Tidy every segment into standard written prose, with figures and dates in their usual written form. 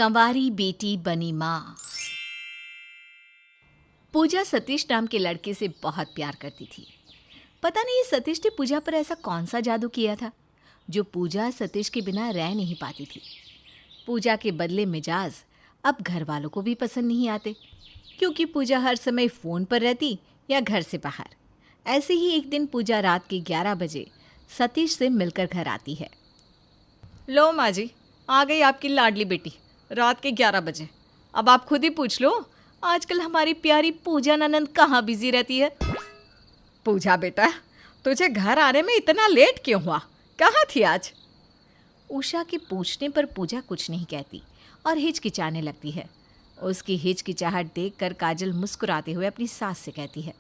कंवारी बेटी बनी माँ। पूजा सतीश नाम के लड़के से बहुत प्यार करती थी। पता नहीं सतीश ने पूजा पर ऐसा कौन सा जादू किया था जो पूजा सतीश के बिना रह नहीं पाती थी। पूजा के बदले मिजाज अब घर वालों को भी पसंद नहीं आते, क्योंकि पूजा हर समय फ़ोन पर रहती या घर से बाहर। ऐसे ही एक दिन पूजा रात के 11 बजे सतीश से मिलकर घर आती है। लो माँ जी, आ गई आपकी लाडली बेटी रात के 11 बजे। अब आप खुद ही पूछ लो आजकल हमारी प्यारी पूजा ननंद कहाँ बिजी रहती है। पूजा बेटा, तुझे घर आने में इतना लेट क्यों हुआ? कहाँ थी आज? उषा के पूछने पर पूजा कुछ नहीं कहती और हिचकिचाने लगती है। उसकी हिचकिचाहट देखकर काजल मुस्कुराते हुए अपनी सास से कहती है,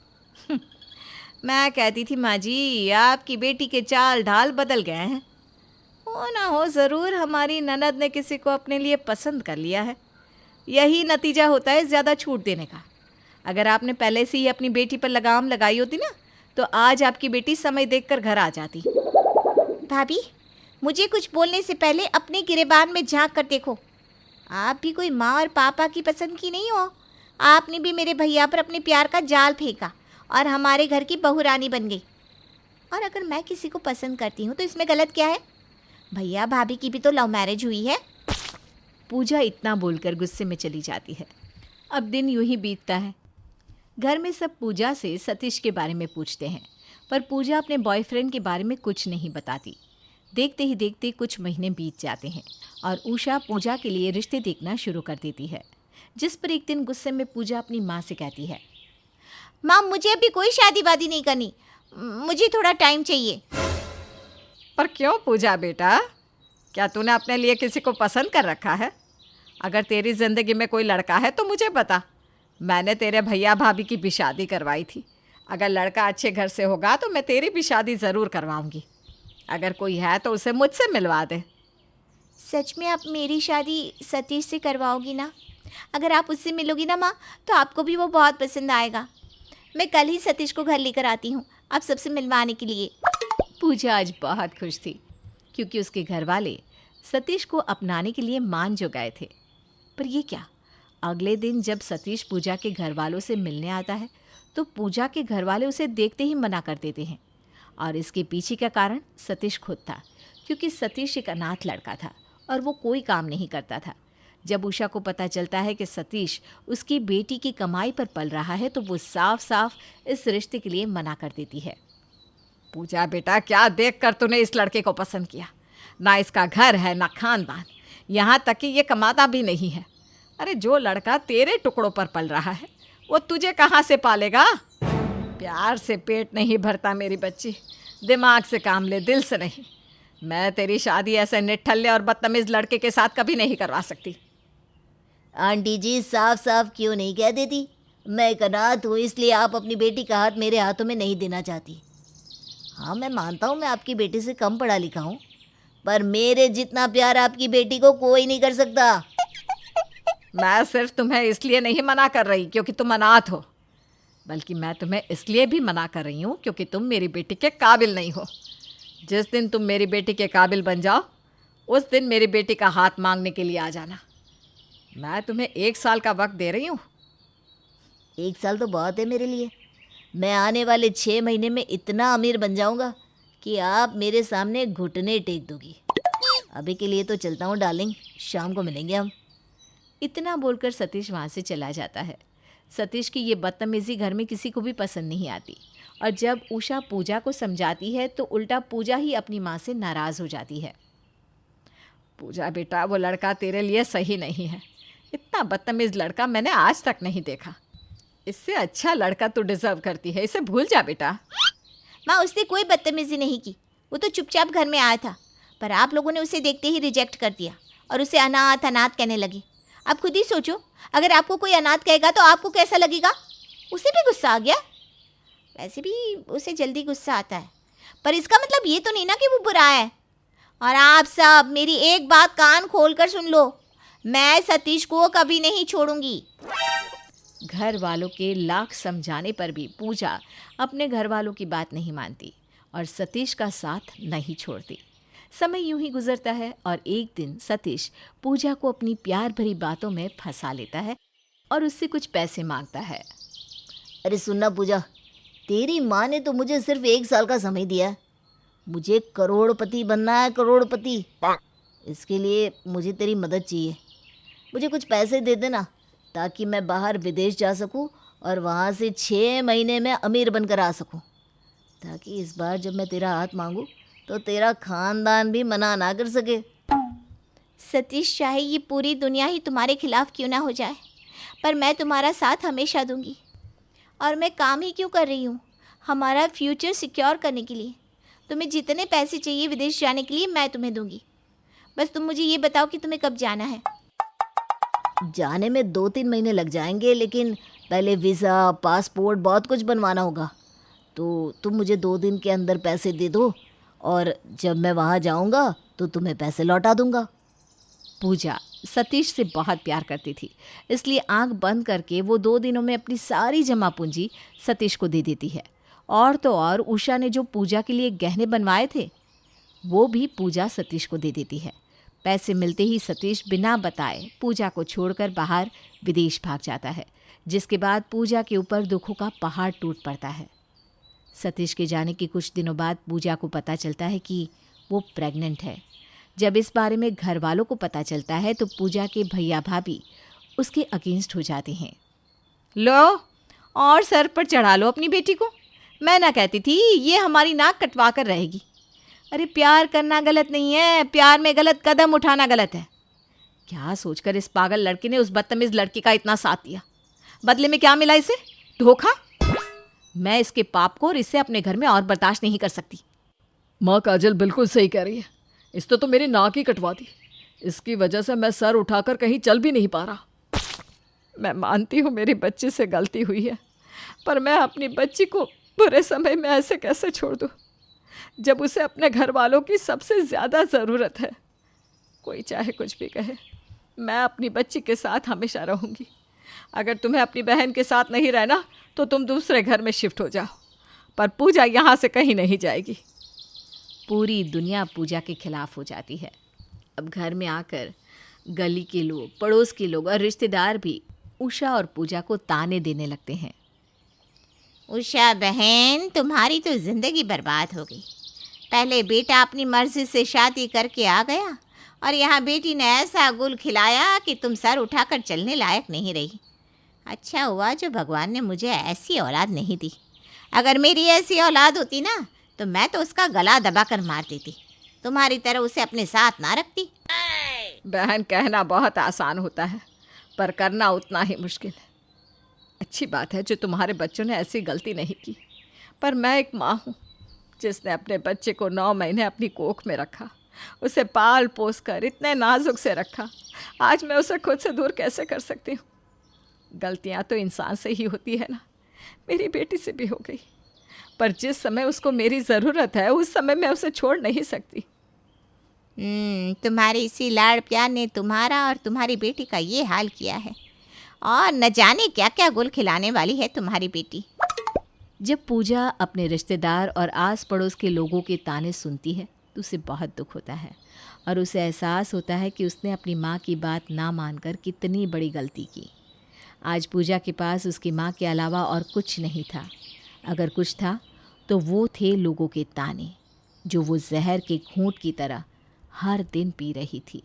मैं कहती थी माँ जी, आपकी बेटी के चाल ढाल बदल गए हैं। हो ना हो ज़रूर हमारी ननद ने किसी को अपने लिए पसंद कर लिया है। यही नतीजा होता है ज़्यादा छूट देने का। अगर आपने पहले से ही अपनी बेटी पर लगाम लगाई होती ना, तो आज आपकी बेटी समय देखकर घर आ जाती। भाभी, मुझे कुछ बोलने से पहले अपने गिरेबान में झांक कर देखो। आप भी कोई माँ और पापा की पसंद की नहीं हो। आपने भी मेरे भैया पर अपने प्यार का जाल फेंका और हमारे घर की बहू रानी बन गई। और अगर मैं किसी को पसंद करती हूँ तो इसमें गलत क्या है? भैया भाभी की भी तो लव मैरिज हुई है। पूजा इतना बोलकर गुस्से में चली जाती है। अब दिन यूं ही बीतता है। घर में सब पूजा से सतीश के बारे में पूछते हैं, पर पूजा अपने बॉयफ्रेंड के बारे में कुछ नहीं बताती। देखते ही देखते कुछ महीने बीत जाते हैं और उषा पूजा के लिए रिश्ते देखना शुरू कर देती है, जिस पर एक दिन गुस्से में पूजा अपनी माँ से कहती है, माँ, मुझे अभी कोई शादी वादी नहीं करनी, मुझे थोड़ा टाइम चाहिए। पर क्यों पूजा बेटा, क्या तूने अपने लिए किसी को पसंद कर रखा है? अगर तेरी ज़िंदगी में कोई लड़का है तो मुझे बता। मैंने तेरे भैया भाभी की भी शादी करवाई थी। अगर लड़का अच्छे घर से होगा तो मैं तेरी भी शादी ज़रूर करवाऊंगी। अगर कोई है तो उसे मुझसे मिलवा दे। सच में आप मेरी शादी सतीश से करवाओगी ना? अगर आप उससे मिलोगी ना माँ, तो आपको भी वो बहुत पसंद आएगा। मैं कल ही सतीश को घर लेकर आती हूँ आप सबसे मिलवाने के लिए। पूजा आज बहुत खुश थी, क्योंकि उसके घर वाले सतीश को अपनाने के लिए मान जो गए थे। पर ये क्या, अगले दिन जब सतीश पूजा के घर वालों से मिलने आता है तो पूजा के घर वाले उसे देखते ही मना कर देते हैं। और इसके पीछे का कारण सतीश खुद था, क्योंकि सतीश एक अनाथ लड़का था और वो कोई काम नहीं करता था। जब उषा को पता चलता है कि सतीश उसकी बेटी की कमाई पर पल रहा है तो वो साफ साफ इस रिश्ते के लिए मना कर देती है। पूजा बेटा, क्या देखकर तूने इस लड़के को पसंद किया? ना इसका घर है ना खानदान, यहाँ तक कि ये कमाता भी नहीं है। अरे जो लड़का तेरे टुकड़ों पर पल रहा है वो तुझे कहाँ से पालेगा? प्यार से पेट नहीं भरता मेरी बच्ची, दिमाग से काम ले, दिल से नहीं। मैं तेरी शादी ऐसे निठल्ले और बदतमीज़ लड़के के साथ कभी नहीं करवा सकती। आंटी जी, साफ साफ क्यों नहीं कह देती? मैं एक अनाथ हूँ, इसलिए आप अपनी बेटी का हाथ मेरे हाथों में नहीं देना चाहती। हाँ, मैं मानता हूँ मैं आपकी बेटी से कम पढ़ा लिखा हूँ, पर मेरे जितना प्यार आपकी बेटी को कोई नहीं कर सकता। मैं सिर्फ तुम्हें इसलिए नहीं मना कर रही क्योंकि तुम अनाथ हो, बल्कि मैं तुम्हें इसलिए भी मना कर रही हूँ क्योंकि तुम मेरी बेटी के काबिल नहीं हो। जिस दिन तुम मेरी बेटी के काबिल बन जाओ उस दिन मेरी बेटी का हाथ मांगने के लिए आ जाना। मैं तुम्हें 1 साल का वक्त दे रही हूँ। 1 साल तो बहुत है मेरे लिए। मैं आने वाले 6 महीने में इतना अमीर बन जाऊँगा कि आप मेरे सामने घुटने टेक दोगी। अभी के लिए तो चलता हूँ डार्लिंग, शाम को मिलेंगे हम। इतना बोलकर सतीश वहाँ से चला जाता है। सतीश की ये बदतमीज़ी घर में किसी को भी पसंद नहीं आती, और जब उषा पूजा को समझाती है तो उल्टा पूजा ही अपनी माँ से नाराज़ हो जाती है। पूजा बेटा, वो लड़का तेरे लिए सही नहीं है। इतना बदतमीज़ लड़का मैंने आज तक नहीं देखा। इससे अच्छा लड़का तू डिज़र्व करती है, इसे भूल जा बेटा। माँ, उसने कोई बदतमीज़ी नहीं की, वो तो चुपचाप घर में आया था, पर आप लोगों ने उसे देखते ही रिजेक्ट कर दिया और उसे अनाथ अनाथ कहने लगे। आप खुद ही सोचो, अगर आपको कोई अनाथ कहेगा तो आपको कैसा लगेगा? उसे भी गुस्सा आ गया। वैसे भी उसे जल्दी गुस्सा आता है, पर इसका मतलब ये तो नहीं ना कि वो बुरा है। और आप सब मेरी एक बात कान खोल कर सुन लो, मैं सतीश को कभी नहीं छोड़ूंगी। घर वालों के लाख समझाने पर भी पूजा अपने घर वालों की बात नहीं मानती और सतीश का साथ नहीं छोड़ती। समय यूं ही गुजरता है और एक दिन सतीश पूजा को अपनी प्यार भरी बातों में फंसा लेता है और उससे कुछ पैसे मांगता है। अरे सुनना पूजा, तेरी माँ ने तो मुझे सिर्फ 1 साल का समय दिया है। मुझे करोड़पति बनना है, करोड़पति। इसके लिए मुझे तेरी मदद चाहिए। मुझे कुछ पैसे दे देना ताकि मैं बाहर विदेश जा सकूं और वहाँ से 6 महीने में अमीर बनकर आ सकूं, ताकि इस बार जब मैं तेरा हाथ मांगूं तो तेरा खानदान भी मना ना कर सके। सतीश, चाहे ये पूरी दुनिया ही तुम्हारे खिलाफ क्यों ना हो जाए, पर मैं तुम्हारा साथ हमेशा दूंगी। और मैं काम ही क्यों कर रही हूँ, हमारा फ्यूचर सिक्योर करने के लिए। तुम्हें जितने पैसे चाहिए विदेश जाने के लिए मैं तुम्हें दूंगी। बस तुम मुझे ये बताओ कि तुम्हें कब जाना है। जाने में 2-3 महीने लग जाएंगे, लेकिन पहले वीज़ा, पासपोर्ट, बहुत कुछ बनवाना होगा। तो तुम मुझे 2 दिन के अंदर पैसे दे दो और जब मैं वहाँ जाऊँगा तो तुम्हें पैसे लौटा दूँगा। पूजा सतीश से बहुत प्यार करती थी, इसलिए आंख बंद करके वो 2 दिनों में अपनी सारी जमा पूंजी सतीश को दे देती है। और तो और उषा ने जो पूजा के लिए गहने बनवाए थे वो भी पूजा सतीश को दे देती है। पैसे मिलते ही सतीश बिना बताए पूजा को छोड़कर बाहर विदेश भाग जाता है, जिसके बाद पूजा के ऊपर दुखों का पहाड़ टूट पड़ता है। सतीश के जाने के कुछ दिनों बाद पूजा को पता चलता है कि वो प्रेग्नेंट है। जब इस बारे में घर वालों को पता चलता है तो पूजा के भैया भाभी उसके अगेंस्ट हो जाते हैं। लो और सर पर चढ़ा लो अपनी बेटी को। मैं ना कहती थी ये हमारी नाक कटवा कर रहेगी। अरे प्यार करना गलत नहीं है, प्यार में गलत कदम उठाना गलत है। क्या सोचकर इस पागल लड़के ने उस बदतमीज लड़की का इतना साथ दिया? बदले में क्या मिला इसे? धोखा। मैं इसके पाप को और इससे अपने घर में और बर्दाश्त नहीं कर सकती। माँ काजल बिल्कुल सही कह रही है। इसने तो मेरी नाक ही कटवा दी। इसकी वजह से मैं सर उठाकर कहीं चल भी नहीं पा रहा। मैं मानती हूँ मेरी बच्ची से गलती हुई है, पर मैं अपनी बच्ची को बुरे समय में ऐसे कैसे छोड़ दूँ, जब उसे अपने घर वालों की सबसे ज़्यादा ज़रूरत है। कोई चाहे कुछ भी कहे, मैं अपनी बच्ची के साथ हमेशा रहूँगी। अगर तुम्हें अपनी बहन के साथ नहीं रहना तो तुम दूसरे घर में शिफ्ट हो जाओ, पर पूजा यहाँ से कहीं नहीं जाएगी। पूरी दुनिया पूजा के खिलाफ हो जाती है। अब घर में आकर गली के लोग, पड़ोस के लोग और रिश्तेदार भी उषा और पूजा को ताने देने लगते हैं। उषा बहन, तुम्हारी तो ज़िंदगी बर्बाद हो गई। पहले बेटा अपनी मर्जी से शादी करके आ गया और यहाँ बेटी ने ऐसा गुल खिलाया कि तुम सर उठाकर चलने लायक नहीं रही। अच्छा हुआ जो भगवान ने मुझे ऐसी औलाद नहीं दी। अगर मेरी ऐसी औलाद होती ना तो मैं तो उसका गला दबाकर मार देती, तुम्हारी तरह उसे अपने साथ ना रखती। बहन, कहना बहुत आसान होता है पर करना उतना ही मुश्किल है। अच्छी बात है जो तुम्हारे बच्चों ने ऐसी गलती नहीं की, पर मैं एक माँ हूँ जिसने अपने बच्चे को 9 महीने अपनी कोख में रखा, उसे पाल पोस कर इतने नाजुक से रखा। आज मैं उसे खुद से दूर कैसे कर सकती हूँ? गलतियाँ तो इंसान से ही होती है ना। मेरी बेटी से भी हो गई, पर जिस समय उसको मेरी ज़रूरत है उस समय मैं उसे छोड़ नहीं सकती। तुम्हारे इसी लाड़ प्यार ने तुम्हारा और तुम्हारी बेटी का ये हाल किया है, और न जाने क्या क्या गुल खिलाने वाली है तुम्हारी बेटी। जब पूजा अपने रिश्तेदार और आस पड़ोस के लोगों के ताने सुनती है तो उसे बहुत दुख होता है और उसे एहसास होता है कि उसने अपनी माँ की बात ना मानकर कितनी बड़ी गलती की। आज पूजा के पास उसकी माँ के अलावा और कुछ नहीं था। अगर कुछ था तो वो थे लोगों के ताने, जो वो जहर के घूंट की तरह हर दिन पी रही थी।